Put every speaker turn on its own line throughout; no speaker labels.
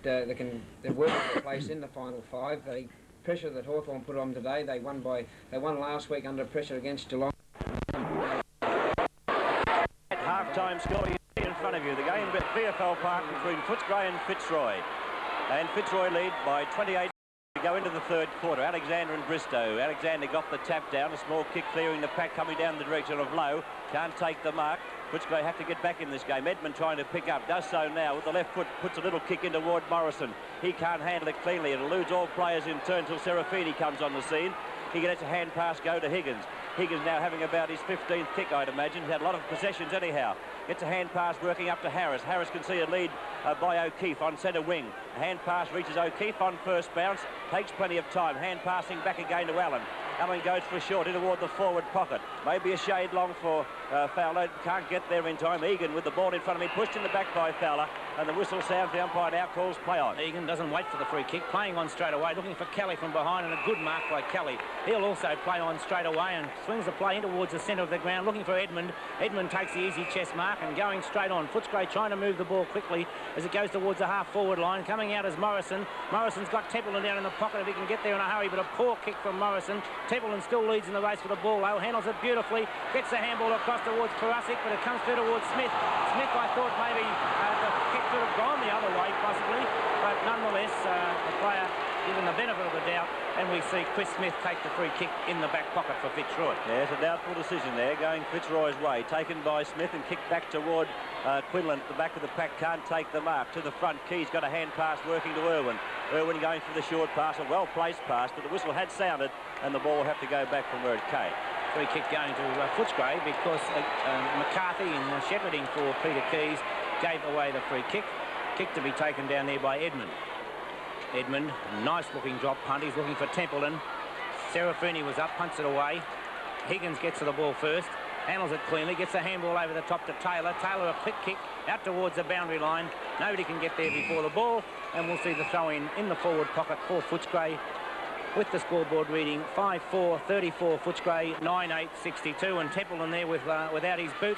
they're working their place in the final 5. The pressure that Hawthorn put on today, they won last week under pressure against Geelong.
At half-time score you see in front of you, the game at VFL Park between Footscray and Fitzroy. And Fitzroy lead by 28 to go into the third quarter. Alexander and Bristow. Alexander got the tap down, a small kick clearing the pack coming down the direction of Lowe. Can't take the mark. Footscray have to get back in this game. Edmund trying to pick up, does so now with the left foot, puts a little kick into Ward Morrison. He can't handle it cleanly. It eludes all players in turn till Serafini comes on the scene. He gets a hand pass go to Higgins. Higgins now having about his 15th kick, I'd imagine. He's had a lot of possessions anyhow. Gets a hand pass working up to Harris. Harris can see a lead by O'Keefe on centre wing. A hand pass reaches O'Keefe on first bounce. Takes plenty of time. Hand passing back again to Allen. Allen goes for a short in toward the forward pocket. Maybe a shade long for Fowler. Can't get there in time. Egan with the ball in front of him. Pushed in the back by Fowler. And the whistle sounds. The umpire now calls play on.
Egan doesn't wait for the free kick. Playing on straight away. Looking for Kelly from behind. And a good mark by Kelly. He'll also play on straight away and swings the play in towards the centre of the ground. Looking for Edmund. Edmund takes the easy chest mark and going straight on. Footscray trying to move the ball quickly as it goes towards the half-forward line. Coming out is Morrison. Morrison's got Templeton down in the pocket if he can get there in a hurry, but a poor kick from Morrison. Templeton still leads in the race for the ball, though. Handles it beautifully. Gets the handball across towards Karasik, but it comes through towards Smith. Smith, I thought maybe the kick could have gone the other way, possibly, but nonetheless, the player given the benefit of the doubt, and we see Chris Smith take the free kick in the back pocket for Fitzroy.
Yes, a doubtful decision there, going Fitzroy's way. Taken by Smith and kicked back toward Quinlan at the back of the pack. Can't take the mark. To the front, Key's got a hand pass working to Irwin. Irwin going for the short pass, a well-placed pass, but the whistle had sounded, and the ball will have to go back from where it came.
Free kick going to Footscray because McCarthy in shepherding for Peter Keys gave away the free kick. Kick to be taken down there by Edmund. Edmund, nice looking drop punt. He's looking for Templeton. Serafini was up, punts it away. Higgins gets to the ball first, handles it cleanly, gets the handball over the top to Taylor. Taylor a quick kick out towards the boundary line. Nobody can get there before the ball, and we'll see the throw in the forward pocket for Footscray with the scoreboard reading 5-4, 34 Footscray, 9-8, 62, and Templeton there without his boot.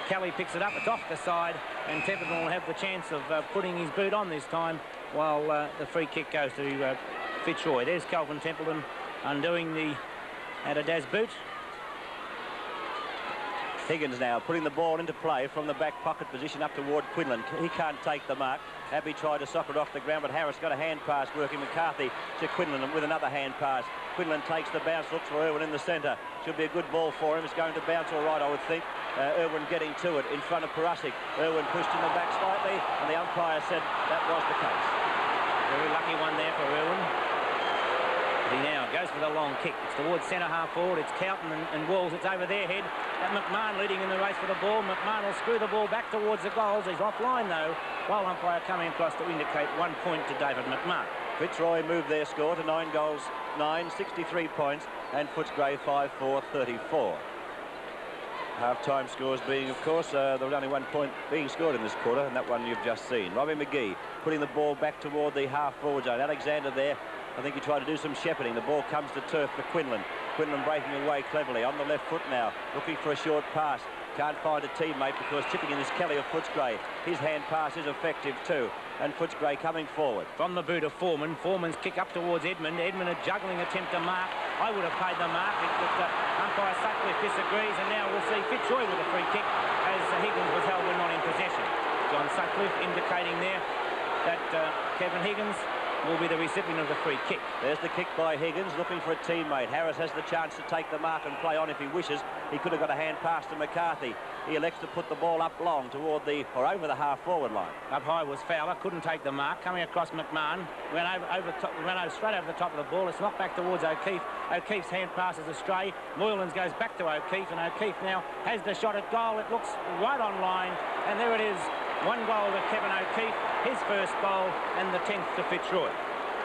Kelly picks it up, it's off the side, and Templeton will have the chance of putting his boot on this time while the free kick goes to Fitzroy. There's Calvin Templeton undoing the Adidas boot.
Higgins now putting the ball into play from the back pocket position up toward Quinlan. He can't take the mark. Abbey tried to sock it off the ground, but Harris got a hand pass working McCarthy to Quinlan with another hand pass. Quinlan takes the bounce, looks for Irwin in the centre. Should be a good ball for him. It's going to bounce all right, I would think. Irwin getting to it in front of Parasic. Irwin pushed in the back slightly, and the umpire said that was the case.
Very lucky one there for Irwin. He now goes for the long kick. It's towards centre half forward. It's Cowton and Walls. It's over their head. McMahon leading in the race for the ball. McMahon will screw the ball back towards the goals. He's offline though. While umpire coming across to indicate 1 point to David McMahon.
Fitzroy moved their score to 9 goals, 63 points, and Footscray 5-4, 34. Half-time scores being, of course, there was only 1 point being scored in this quarter, and that one you've just seen. Robbie McGee putting the ball back toward the half-forward zone. Alexander there, I think he tried to do some shepherding. The ball comes to turf for Quinlan. Quinlan breaking away cleverly on the left foot now, looking for a short pass. Can't find a teammate because chipping in is Kelly of Footscray. His hand pass is effective too. And Footscray coming forward.
From the boot of Foreman. Foreman's kick up towards Edmund. Edmund a juggling attempt to mark. I would have paid the mark. But umpire Sutcliffe disagrees, and now we'll see Fitzroy with a free kick as Higgins was held when not in possession. John Sutcliffe indicating there that Kevin Higgins will be the recipient of the free kick.
There's the kick by Higgins, looking for a teammate. Harris has the chance to take the mark and play on if he wishes. He could have got a hand pass to McCarthy. He elects to put the ball up long toward the, or over the half-forward line.
Up high was Fowler, couldn't take the mark. Coming across McMahon, ran straight over the top of the ball. It's knocked back towards O'Keefe. O'Keefe's hand pass is astray. Moylan's goes back to O'Keefe, and O'Keefe now has the shot at goal. It looks right on line, and there it is. 1 goal to Kevin O'Keefe, his first goal, and the 10th to Fitzroy.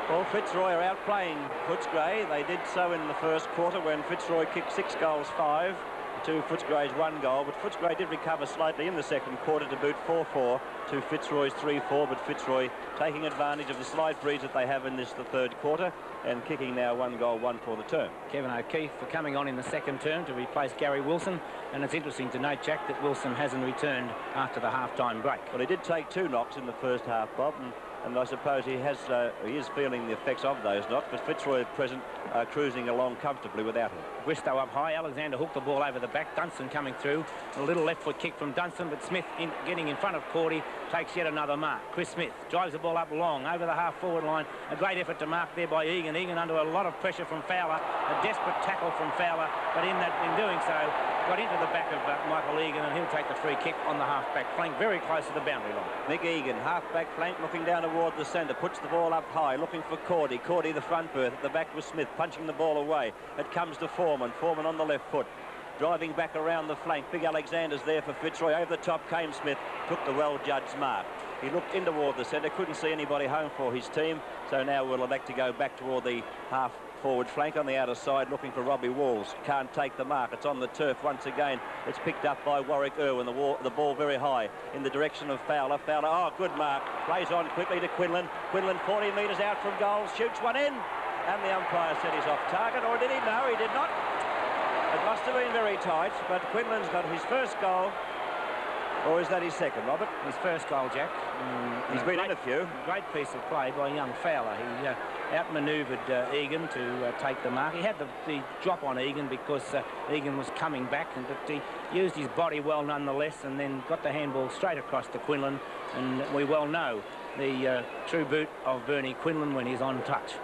Well, Fitzroy are outplaying Footscray. They did so in the first quarter when Fitzroy kicked 6 goals, 5 to Footscray's 1 goal. But Footscray did recover slightly in the second quarter to boot 4-4 to Fitzroy's 3-4. But Fitzroy taking advantage of the slight breeze that they have in the third quarter and kicking now 1 goal, 1 for the term.
Kevin O'Keefe for coming on in the second term to replace Gary Wilson. And it's interesting to note, Jack, that Wilson hasn't returned after the half-time break.
Well, he did take 2 knocks in the first half, Bob, and and I suppose he is feeling the effects of those knocks, but Fitzroy at present cruising along comfortably without him.
Bristow up high. Alexander hooked the ball over the back. Dunstan coming through. A little left foot kick from Dunstan, but Smith getting in front of Cordy takes yet another mark. Chris Smith drives the ball up long over the half-forward line. A great effort to mark there by Egan. Egan under a lot of pressure from Fowler. A desperate tackle from Fowler, but in doing so, got into the back of Michael Egan, and he'll take the free kick on the half-back flank, very close to the boundary line.
Nick Egan, half-back flank, looking down toward the centre, puts the ball up high, looking for Cordy. Cordy the front berth, at the back was Smith, punching the ball away. It comes to Foreman. Foreman on the left foot, driving back around the flank. Big Alexander's there for Fitzroy. Over the top came Smith, took the well-judged mark. He looked in toward the centre, couldn't see anybody home for his team, so now we'll elect to go back toward the half-forward flank on the outer side, looking for Robbie Walls. Can't take the mark. It's on the turf once again. It's picked up by Warwick Irwin. The ball very high in the direction of Fowler. Fowler, oh, good mark. Plays on quickly to Quinlan. Quinlan 40 metres out from goal, shoots one in, and the umpire said he's off target. Or did he? No, he did not. It must have been very tight, but Quinlan's got his first goal. Or is that his second, Robert?
His first goal, Jack.
He's been in a few.
Great piece of play by young Fowler. He outmanoeuvred Egan to take the mark. He had the drop on Egan because Egan was coming back, but he used his body well nonetheless, and then got the handball straight across to Quinlan. And we well know the true boot of Bernie Quinlan when he's on touch.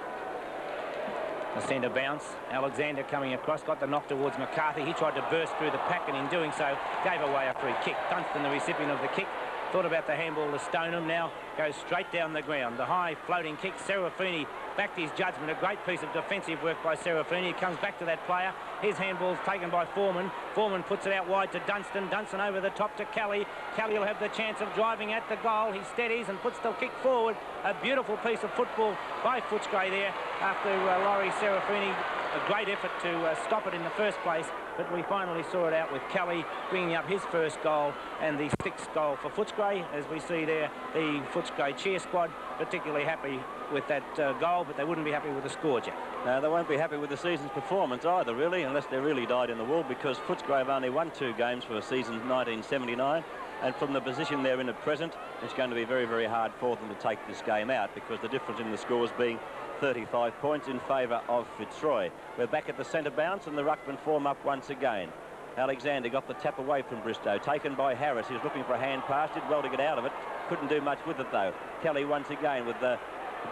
The centre bounce. Alexander coming across, got the knock towards McCarthy. He tried to burst through the pack, and in doing so gave away a free kick. Dunstan, the recipient of the kick, thought about the handball to Stoneham, now goes straight down the ground. The high floating kick, Serafini backed his judgment. A great piece of defensive work by Serafini. He comes back to that player. His handball's taken by Foreman. Foreman puts it out wide to Dunstan. Dunstan over the top to Kelly. Kelly will have the chance of driving at the goal. He steadies and puts the kick forward. A beautiful piece of football by Footscray there after Laurie Serafini. A great effort to stop it in the first place, but we finally saw it out with Kelly bringing up his first goal and the sixth goal for Footscray. As we see there, the Footscray cheer squad particularly happy with that goal, but they wouldn't be happy with the score, Jack.
No, they won't be happy with the season's performance either, really, unless they're really dyed in the wool, because Footscray have only won 2 games for season 1979, and from the position they're in at present, it's going to be very, very hard for them to take this game out, because the difference in the scores being 35 points in favour of Fitzroy. We're back at the centre bounce, and the ruckman form up once again. Alexander got the tap away from Bristow, taken by Harris. He was looking for a hand pass, did well to get out of it, couldn't do much with it though. Kelly once again with the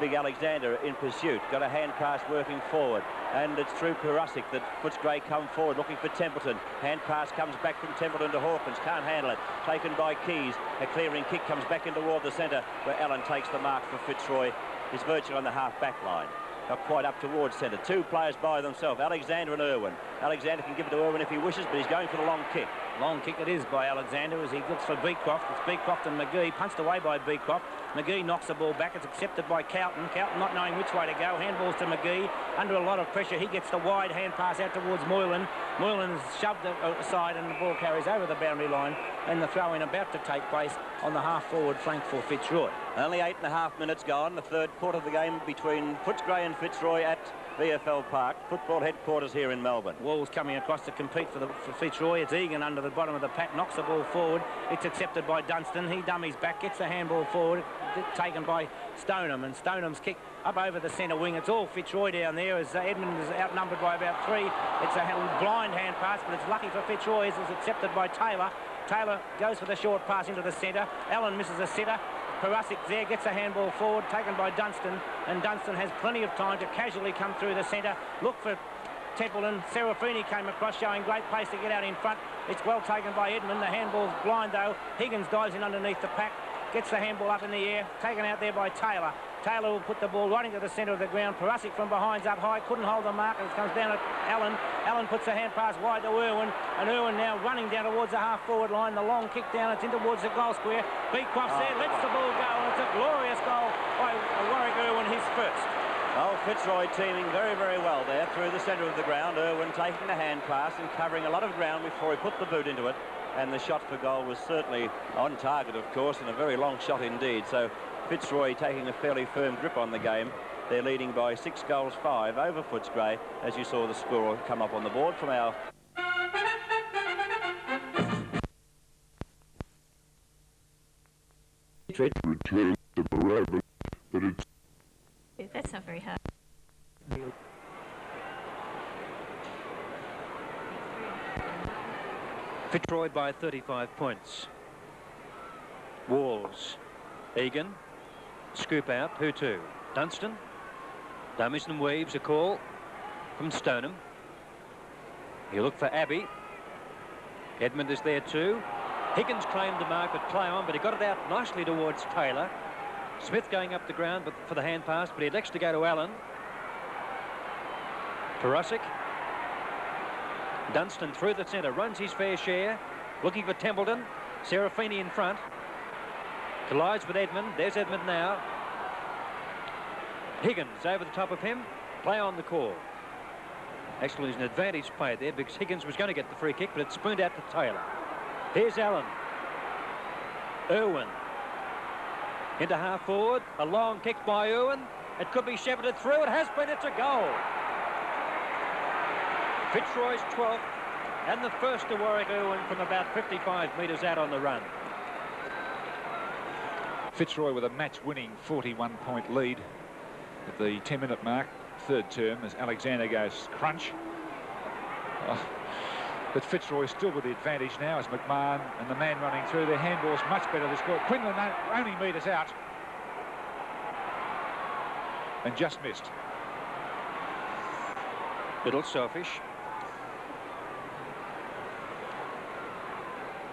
big Alexander in pursuit, got a hand pass working forward, and it's through Perasic that Footscray come forward looking for Templeton. Hand pass comes back from Templeton to Hawkins, can't handle it, taken by Keys. A clearing kick comes back in toward the centre, where Allen takes the mark for Fitzroy. He's virtually on the half-back line. Not quite up towards centre. 2 players by themselves, Alexander and Irwin. Alexander can give it to Irwin if he wishes, but he's going for the long kick.
Long kick it is by Alexander as he looks for Beecroft. It's Beecroft and McGee, punched away by Beecroft. McGee knocks the ball back. It's accepted by Cowton. Cowton not knowing which way to go. Handballs to McGee. Under a lot of pressure, he gets the wide hand pass out towards Moylan. Moylan is shoved aside and the ball carries over the boundary line, and the throw-in about to take place on the half-forward flank for Fitzroy.
Only 8.5 minutes gone, the third quarter of the game between Footscray and Fitzroy at VFL Park, football headquarters here in Melbourne.
Walls coming across to compete for Fitzroy. It's Egan under the bottom of the pack, knocks the ball forward. It's accepted by Dunstan. He dummies back, gets the handball forward, taken by Stoneham, and Stoneham's kick up over the centre wing. It's all Fitzroy down there as Edmund is outnumbered by about 3. It's a blind hand pass, but it's lucky for Fitzroy as it's accepted by Taylor. Taylor goes for the short pass into the centre. Allen misses a sitter. Perasic there gets a handball forward, taken by Dunstan, and Dunstan has plenty of time to casually come through the centre, look for Templeton. Serafini came across, showing great pace to get out in front. It's well taken by Edmund. The handball's blind though. Higgins dives in underneath the pack, gets the handball up in the air, taken out there by Taylor. Taylor will put the ball right into the centre of the ground. Perasic from behind's up high, couldn't hold the mark, and it comes down at Allen. Allen puts the hand pass wide to Irwin, and Irwin now running down towards the half-forward line. The long kick down, it's in towards the goal square. Beecroft's there, lets the ball go, and it's a glorious goal by Warwick Irwin, his first.
Oh, Fitzroy teaming very, very well there through the centre of the ground. Irwin taking the hand pass and covering a lot of ground before he put the boot into it. And the shot for goal was certainly on target, of course, and a very long shot indeed. So Fitzroy taking a fairly firm grip on the game. They're leading by 6 goals 5 over Footscray, as you saw the score come up on the board from our...
Return to the Raven That's not very hard.
Fitzroy by 35 points. Walls. Egan. Scoop out. Who to? Dunstan. Dummies weaves a call from Stoneham. He'll look for Abbey. Edmund is there too. Higgins claimed the mark but play on, but he got it out nicely towards Taylor. Smith going up the ground but for the hand pass, but he elects to go to Allen. Perosic. Dunstan through the centre, runs his fair share, looking for Templeton. Serafini in front. Collides with Edmund. There's Edmund now. Higgins over the top of him. Play on the call. Actually, there's an advantage play there because Higgins was going to get the free kick, but it spooned out to Taylor. Here's Allen. Irwin. Into half forward. A long kick by Irwin. It could be shepherded through. It has been. It's a goal. Fitzroy's 12th and the first to Warwick Irwin from about 55 metres out on the run.
Fitzroy with a match-winning 41-point lead at the 10-minute mark, third term, as Alexander goes crunch. But Fitzroy still with the advantage now as McMahon and the man running through. Their handball's much better this quarter. Quinlan only metres out and just missed.
Little selfish.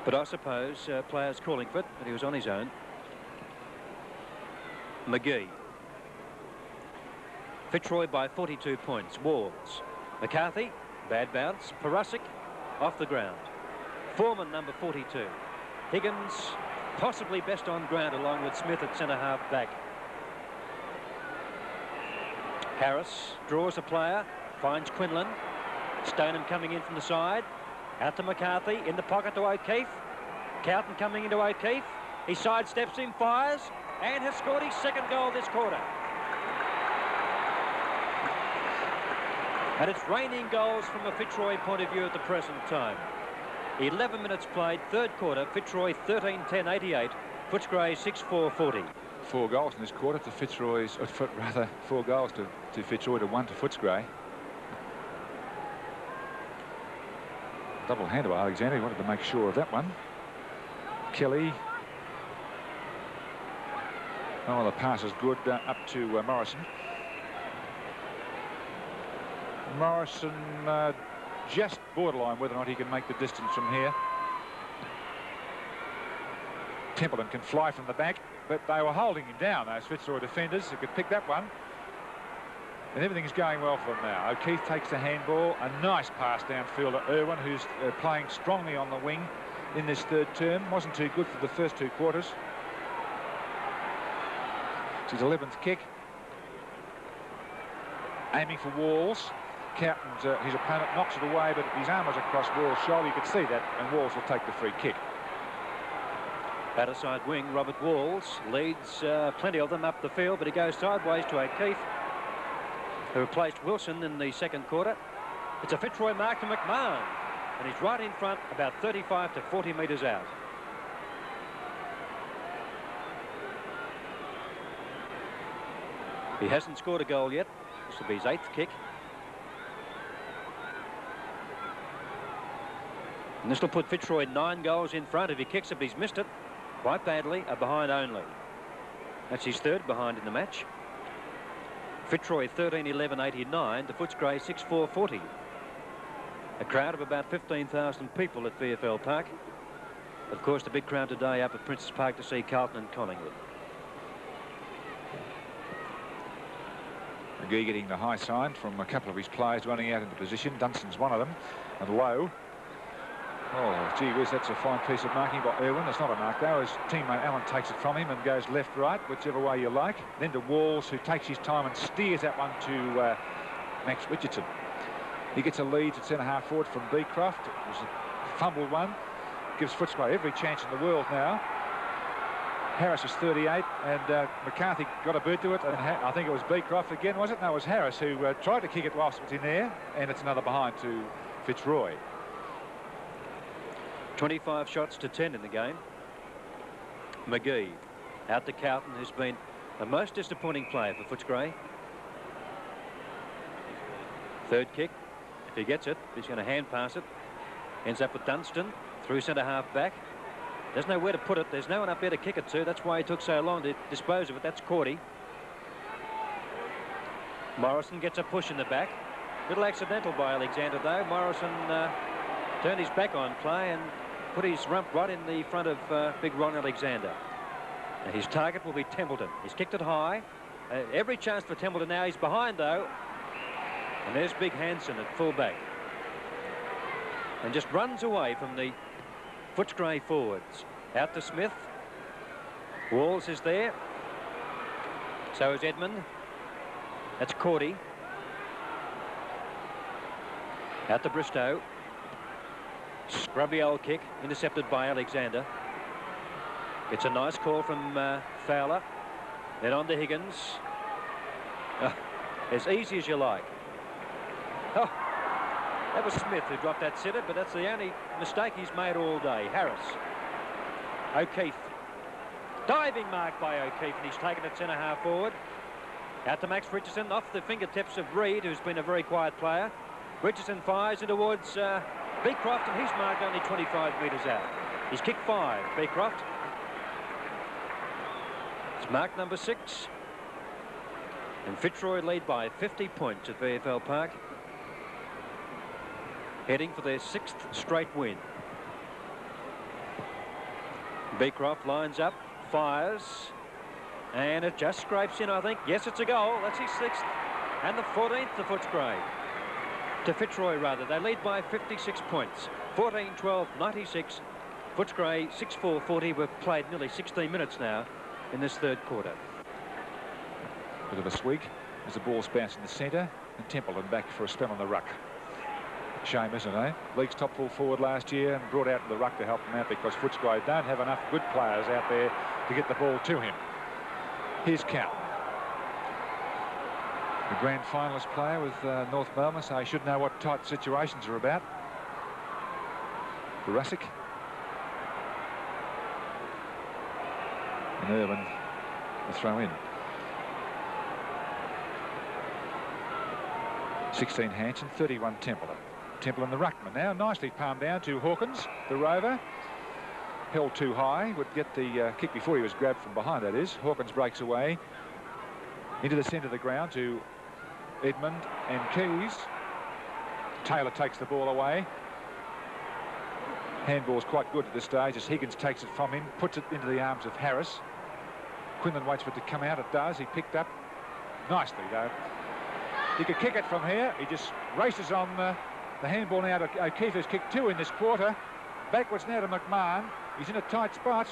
But I suppose players calling for it, but he was on his own. McGee. Fitzroy by 42 points. Walls. McCarthy. Bad bounce. Perosic. Off the ground. Foreman, number 42. Higgins, possibly best on ground along with Smith at centre half back. Harris draws a player. Finds Quinlan. Stoneham coming in from the side. Out to McCarthy, in the pocket to O'Keefe. Cowton coming into O'Keefe. He sidesteps him, fires, and has scored his second goal this quarter. And it's raining goals from a Fitzroy point of view at the present time. 11 minutes played, third quarter. Fitzroy 13-10-88. Footscray 6-4-40.
4 goals in this quarter to Fitzroy's, or rather 4 goals to Fitzroy to 1 to Footscray. Double-handed by Alexander. He wanted to make sure of that one. Kelly. Oh, the pass is good up to Morrison. Morrison just borderline whether or not he can make the distance from here. Templeton can fly from the back, but they were holding him down, those Fitzroy defenders. He could pick that one. And everything's going well for them now. O'Keefe takes the handball. A nice pass downfield to Irwin, who's playing strongly on the wing in this third term. Wasn't too good for the first 2 quarters. It's his 11th kick. Aiming for Walls. Cowton, his opponent, knocks it away, but his arm was across Walls' shoulder. You could see that, and Walls will take the free kick.
Outer side wing, Robert Walls leads plenty of them up the field, but he goes sideways to O'Keefe, who replaced Wilson in the second quarter. It's a Fitzroy mark to McMahon, and he's right in front, about 35 to 40 metres out. He hasn't scored a goal yet. This will be his 8th kick. And this will put Fitzroy 9 goals in front. If he kicks it, but he's missed it quite badly, a behind only. That's his 3rd behind in the match. Fitzroy 13-11-89 to Footscray 6-4-40. A crowd of about 15,000 people at VFL Park. Of course, the big crowd today up at Princes Park to see Carlton and Collingwood.
McGee getting the high sign from a couple of his players running out into position. Dunstan's one of them, and low. Oh, gee whiz, that's a fine piece of marking by Irwin. It's not a mark, though. His teammate Allen takes it from him and goes left-right, whichever way you like. Then to Walls, who takes his time and steers that one to Max Richardson. He gets a lead at centre-half forward from Beecroft. It was a fumbled one. Gives Footscray every chance in the world now. Harris is 38, and McCarthy got a boot to it, and I think it was Beecroft again, was it? No, it was Harris who tried to kick it whilst it was in there, and it's another behind to Fitzroy. 25 shots to 10 in the game. McGee out to Cowton, who's been
A most disappointing player for Footscray. Third kick. If he gets it, he's going to hand pass it. Ends up with Dunstan through centre half back. Doesn't know where to put it. There's no one up there to kick it to. That's why he took so long to dispose of it. That's Cordy. Morrison gets a push in the back. Little accidental by Alexander though. Morrison turned his back on play and put his rump right in the front of big Ron Alexander. Now his target will be Templeton. He's kicked it high. Every chance for Templeton now. He's behind though. And there's Big Hansen at full back. And just runs away from the Footscray forwards. Out to Smith. Walls is there. So is Edmund. That's Cordy. Out to Bristow. Scrubby old kick. Intercepted by Alexander. Gets a nice call from Fowler. Then on to Higgins. As easy as you like. Oh, that was Smith who dropped that sitter, but that's the only mistake he's made all day. Harris. O'Keefe. Diving mark by O'Keefe, and he's taken it centre half forward. Out to Max Richardson, off the fingertips of Reid, who's been a very quiet player. Richardson fires in towards Beecroft, and he's marked only 25 metres out. He's kicked 5, Beecroft. It's marked number 6. And Fitzroy lead by 50 points at VFL Park. Heading for their 6th straight win. Beecroft lines up, fires, and it just scrapes in, I think. Yes, it's a goal. That's his 6th and the 14th to Footscray. To Fitzroy, rather. They lead by 56 points. 14-12, 96. Footscray 6-4-40. We've played nearly 16 minutes now in this third quarter.
Bit of a swig as the ball's bounced in the centre, and Templeton back for a spell on the ruck. Shame, isn't it? League's top full forward last year and brought out to the ruck to help him out because Footscray don't have enough good players out there to get the ball to him. Here's Cal. The grand finalist player with North Melbourne, so he should know what tight situations are about. Jurassic. And Irwin to throw in. 16 Hansen, 31 Templeton. Templeton the ruckman now, nicely palmed down to Hawkins, the rover. Held too high, would get the kick before he was grabbed from behind, that is. Hawkins breaks away into the centre of the ground to Edmund and Keys. Taylor takes the ball away. Handball's quite good at this stage as Higgins takes it from him, puts it into the arms of Harris. Quinlan waits for it to come out, it does. He picked up nicely though. He could kick it from here. He just races on the handball now to O'Keefe, who's kicked 2 in this quarter. Backwards now to McMahon. He's in a tight spot.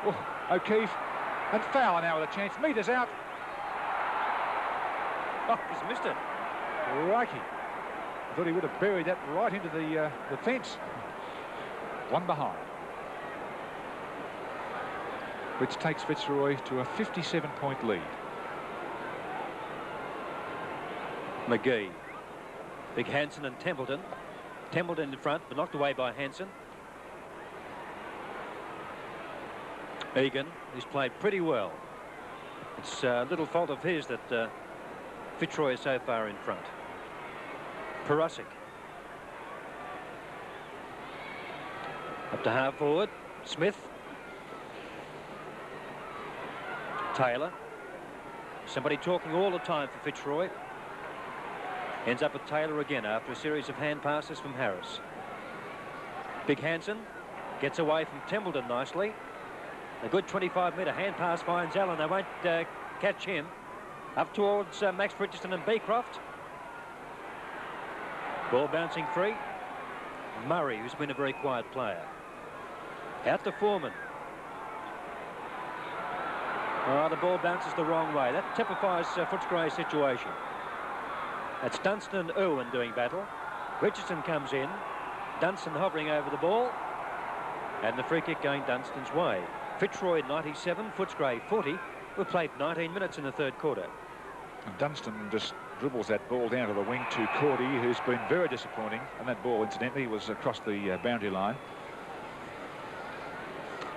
Oh, O'Keefe and Fowler now with a chance. Meters out.
Oh, he's missed it.
Crikey. I thought he would have buried that right into the fence. One behind. Which takes Fitzroy to a 57-point lead.
McGee. Big Hansen and Templeton. Templeton in front, but knocked away by Hansen. Egan, who's played pretty well. It's a little fault of his that Fitzroy is so far in front. Perusik. Up to half forward. Smith. Taylor. Somebody talking all the time for Fitzroy. Ends up with Taylor again after a series of hand passes from Harris. Big Hansen gets away from Templeton nicely. A good 25-metre hand pass finds Allen. They won't catch him. Up towards Max Richardson and Beecroft. Ball bouncing free. Murray, who's been a very quiet player. Out to Foreman. Oh, the ball bounces the wrong way. That typifies Footscray's situation. That's Dunstan and Irwin doing battle. Richardson comes in. Dunstan hovering over the ball. And the free kick going Dunstan's way. Fitzroy 97, Footscray 40. We've played 19 minutes in the third quarter.
And Dunstan just dribbles that ball down to the wing to Cordy, who's been very disappointing. And that ball, incidentally, was across the boundary line.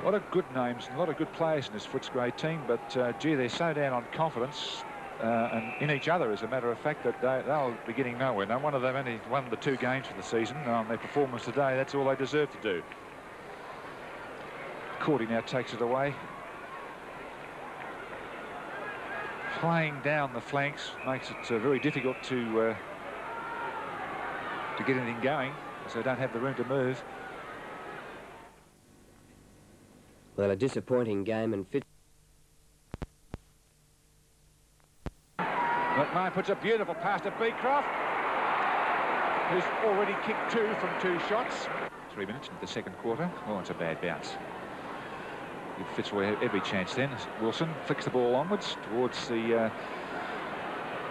A lot of good names and a lot of good players in this Footscray team, but gee, they're so down on confidence and in each other, as a matter of fact, that they'll be getting nowhere. Now, one of them only won the 2 games for the season. On their performance today, that's all they deserve to do. Cordy now takes it away. Playing down the flanks makes it very difficult to get anything going, so they don't have the room to move.
Well, a disappointing game, and
McMahon puts a beautiful pass to Beecroft, who's already kicked 2 from 2 shots. 3 minutes into the second quarter. Oh, it's a bad bounce. Give Fitzroy every chance then. Wilson flicks the ball onwards towards the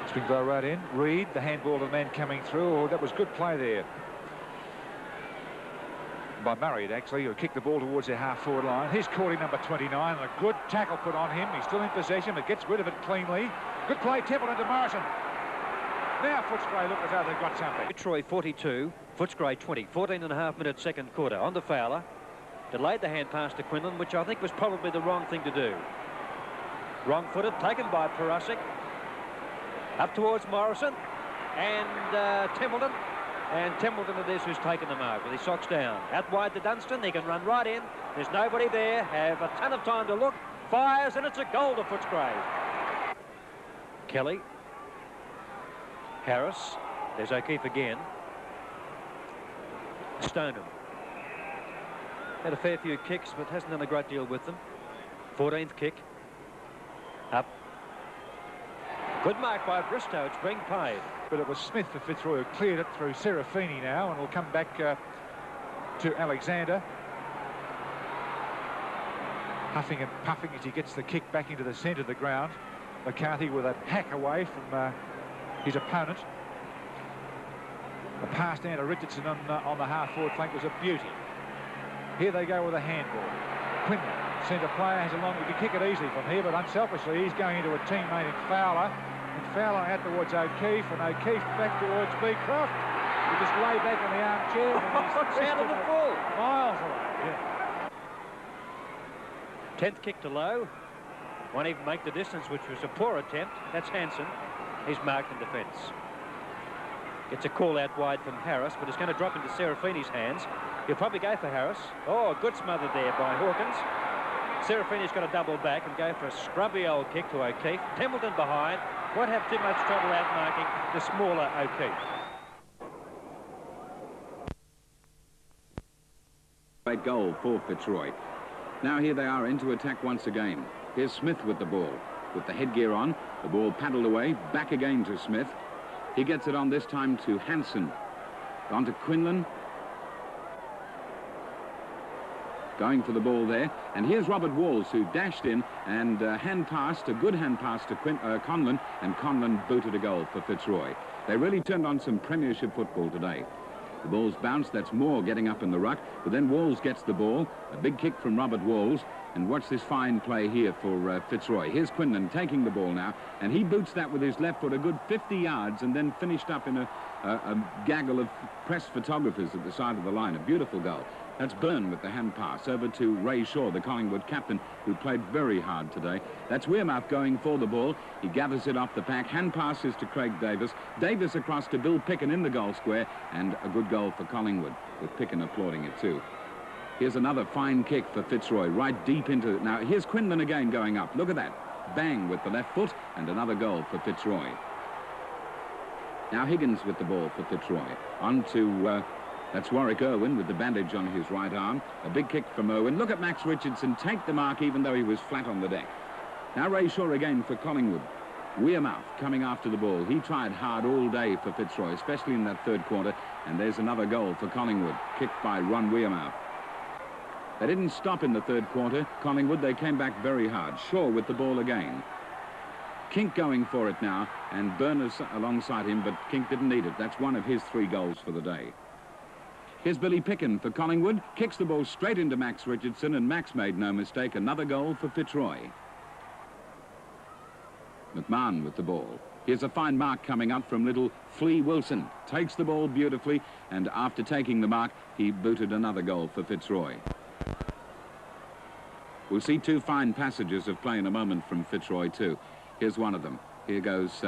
Springvale right end. Reed, the handball of the man coming through. Oh, that was good play there by Murray, actually, who kicked the ball towards their half-forward line. Here's Cordy, number 29, and a good tackle put on him. He's still in possession, but gets rid of it cleanly. Good play, Templeton to Morrison. Now Footscray look as though they've got something.
Fitzroy 42, Footscray 20, 14.5-minute second quarter. On to Fowler. Delayed the hand pass to Quinlan, which I think was probably the wrong thing to do. Wrong-footed, taken by Perasic. Up towards Morrison and Templeton. And Templeton it is who's taken the mark with his socks down. Out wide to Dunstan. He can run right in. There's nobody there. Have a ton of time to look. Fires, and it's a goal to Footscray. Kelly. Harris. There's O'Keefe again. Stoneham. Had a fair few kicks, but hasn't done a great deal with them. 14th kick. Up. Good mark by Bristow. It's being paid.
But it was Smith for Fitzroy who cleared it through Serafini now, and we'll come back to Alexander. Huffing and puffing as he gets the kick back into the centre of the ground. McCarthy with a hack away from his opponent. The pass down to Richardson on the half-forward flank was a beauty. Here they go with a handball. Quinlan, centre player, has a long... He can kick it easily from here, but unselfishly he's going into a teammate in Fowler. And Fowler out towards O'Keefe, and O'Keefe back towards Beecroft. He just lay back in the armchair.
It's out of the ball.
Miles away. Yeah.
10th kick to low. Won't even make the distance, which was a poor attempt. That's Hansen. He's marked in defence. Gets a call out wide from Harris, but it's going to drop into Serafini's hands. He'll probably go for Harris. Oh, good smother there by Hawkins. Serafini's got to double back and go for a scrubby old kick to O'Keefe. Templeton behind. Won't have too much trouble out-marking the smaller O'Keefe.
Great goal for Fitzroy. Now here they are into attack once again. Here's Smith with the ball. With the headgear on, the ball paddled away, back again to Smith. He gets it on this time to Hansen. On to Quinlan. Going for the ball there, and here's Robert Walls, who dashed in and hand passed, a good hand pass to Conlon, and Conlon booted a goal for Fitzroy. They really turned on some premiership football today. The ball's bounced, that's Moore getting up in the ruck, but then Walls gets the ball, a big kick from Robert Walls, and watch this fine play here for Fitzroy. Here's Quinlan taking the ball now, and he boots that with his left foot a good 50 yards, and then finished up in a gaggle of press photographers at the side of the line. A beautiful goal. That's Byrne with the hand pass over to Ray Shaw, the Collingwood captain, who played very hard today. That's Wearmouth going for the ball. He gathers it off the pack. Hand passes to Craig Davis. Davis across to Bill Picken in the goal square, and a good goal for Collingwood, with Picken applauding it too. Here's another fine kick for Fitzroy, right deep into it. Now, here's Quinlan again going up. Look at that. Bang with the left foot, and another goal for Fitzroy. Now Higgins with the ball for Fitzroy. On to... that's Warwick Irwin with the bandage on his right arm. A big kick from Irwin. Look at Max Richardson take the mark even though he was flat on the deck. Now Ray Shaw again for Collingwood. Wearmouth coming after the ball. He tried hard all day for Fitzroy, especially in that third quarter. And there's another goal for Collingwood, kicked by Ron Wearmouth. They didn't stop in the third quarter. Collingwood, they came back very hard. Shaw with the ball again. Kink going for it now, and Burners alongside him, but Kink didn't need it. That's one of his 3 goals for the day. Here's Billy Picken for Collingwood, kicks the ball straight into Max Richardson, and Max made no mistake. Another goal for Fitzroy. McMahon with the ball. Here's a fine mark coming up from little Flea Wilson. Takes the ball beautifully, and after taking the mark, he booted another goal for Fitzroy. We'll see two fine passages of play in a moment from Fitzroy too. Here's one of them. Here goes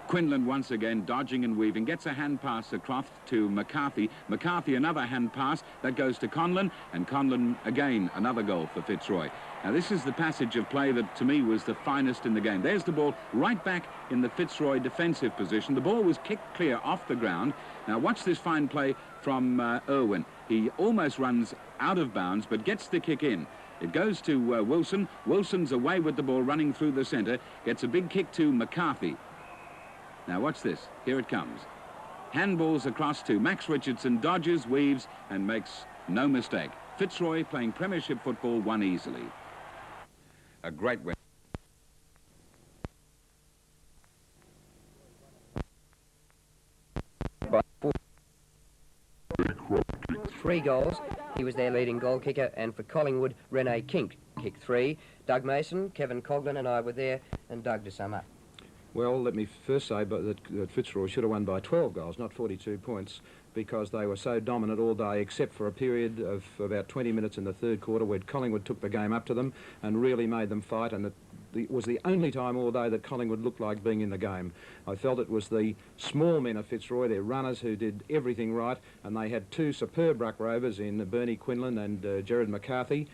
Quinlan once again, dodging and weaving, gets a hand pass across to McCarthy. McCarthy, another hand pass, that goes to Conlon, and Conlon again, another goal for Fitzroy. Now this is the passage of play that to me was the finest in the game. There's the ball right back in the Fitzroy defensive position. The ball was kicked clear off the ground. Now watch this fine play from Irwin. He almost runs out of bounds, but gets the kick in. It goes to Wilson. Wilson's away with the ball, running through the centre, gets a big kick to McCarthy. Now watch this, here it comes. Handballs across to Max Richardson, dodges, weaves, and makes no mistake. Fitzroy, playing Premiership football, won easily. A great win.
Three goals. He was their leading goal kicker, and for Collingwood, Rene Kink kicked 3. Doug Mason, Kevin Coghlan and I were there, and Doug to sum up.
Well, let me first say that Fitzroy should have won by 12 goals, not 42 points, because they were so dominant all day, except for a period of about 20 minutes in the third quarter where Collingwood took the game up to them and really made them fight, and it was the only time all day that Collingwood looked like being in the game. I felt it was the small men of Fitzroy, their runners, who did everything right, and they had two superb ruck rovers in Bernie Quinlan and Gerard McCarthy.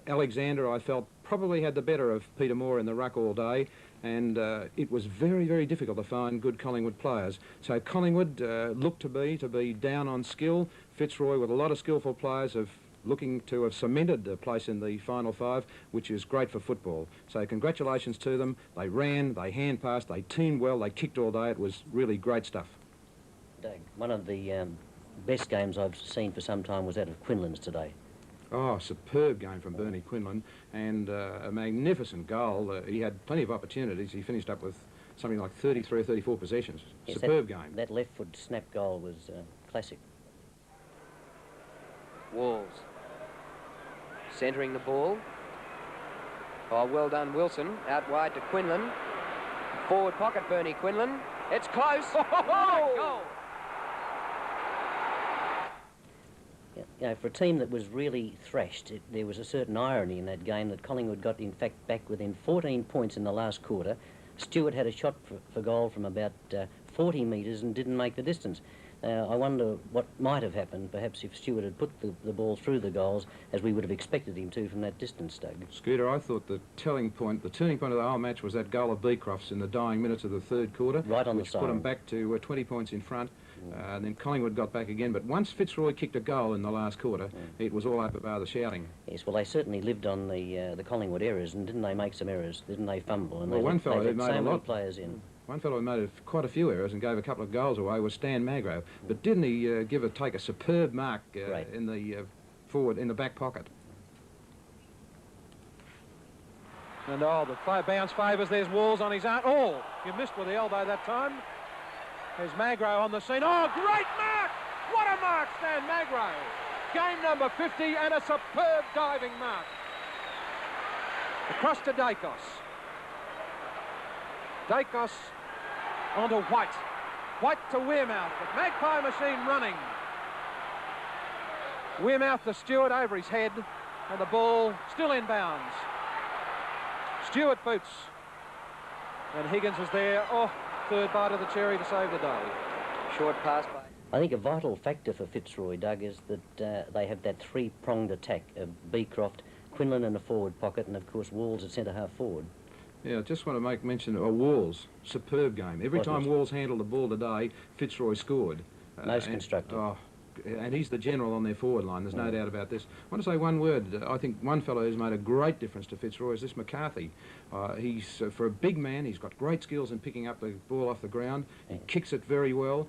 Alexander, I felt, probably had the better of Peter Moore in the ruck all day, and it was very, very difficult to find good Collingwood players. So Collingwood looked to be down on skill. Fitzroy, with a lot of skillful players, looking to have cemented a place in the final 5, which is great for football. So congratulations to them. They ran, they hand passed, they teamed well, they kicked all day. It was really great stuff.
Doug, one of the best games I've seen for some time was that of Quinlan's today.
Oh, superb game from Bernie Quinlan, and a magnificent goal. He had plenty of opportunities. He finished up with something like 33 or 34 possessions.
Yes,
superb game.
That left foot snap goal was classic.
Walls. Centering the ball. Oh, well done, Wilson. Out wide to Quinlan. Forward pocket, Bernie Quinlan. It's close. Oh, goal.
You know, for a team that was really thrashed, there was a certain irony in that game that Collingwood got, in fact, back within 14 points in the last quarter. Stewart had a shot for goal from about 40 metres and didn't make the distance. I wonder what might have happened, perhaps, if Stewart had put the ball through the goals, as we would have expected him to from that distance, Doug.
Scooter, I thought the turning point of the whole match was that goal of Beecroft's in the dying minutes of the third quarter.
Right on the side.
Which put them back to 20 points in front. And then Collingwood got back again. But once Fitzroy kicked a goal in the last quarter, it was all over bar the shouting.
Yes, well, they certainly lived on the Collingwood errors, and didn't they make some errors? Didn't they fumble? And
well, one fellow who made
so
a
many
lot.
Players in.
One fellow who made quite a few errors and gave a couple of goals away was Stan Magro. But didn't he take a superb mark in the forward, in the back pocket?
And the bounce favours. There's Walls on his own. Oh, you missed with the elbow that time. There's Magro on the scene. Oh, great mark! What a mark, Stan Magro. Game number 50 and a superb diving mark. Across to Dacos. Dacos onto White. White to Wearmouth. The Magpie machine running. Wearmouth to Stewart over his head, and the ball still in bounds. Stewart boots. And Higgins is there. Oh, third bite of the cherry to save the day.
Short pass by...
I think a vital factor for Fitzroy, Doug, is that they have that three-pronged attack of Beecroft, Quinlan in the forward pocket, and of course Walls at centre-half forward.
Yeah, I just want to make mention of Walls. Superb game. Every time Walls handled the ball today, Fitzroy scored.
Most constructive.
And he's the general on their forward line, there's no doubt about this. I want to say one word. I think one fellow who's made a great difference to Fitzroy is this McCarthy. He's, for a big man, he's got great skills in picking up the ball off the ground. He kicks it very well.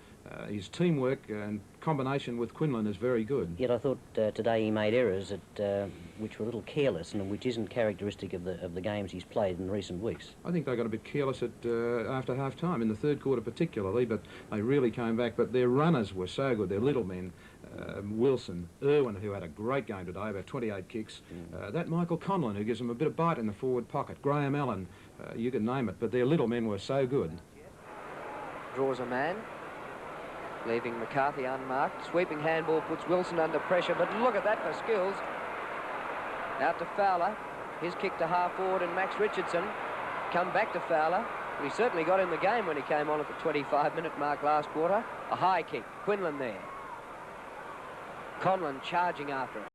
His teamwork and combination with Quinlan is very good.
Yet I thought today he made errors which were a little careless, and which isn't characteristic of the games he's played in recent weeks.
I think they got a bit careless after half-time, in the third quarter particularly, but they really came back. But their runners were so good, their little men. Wilson, Irwin, who had a great game today, about 28 kicks. That Michael Conlon, who gives them a bit of bite in the forward pocket. Graham Allen, you can name it, but their little men were so good.
Draws a man, leaving McCarthy unmarked. Sweeping handball puts Wilson under pressure, but look at that for skills. Out to Fowler. His kick to half forward, and Max Richardson come back to Fowler. He certainly got in the game when he came on at the 25-minute mark last quarter. A high kick. Quinlan there. Conlon charging after it.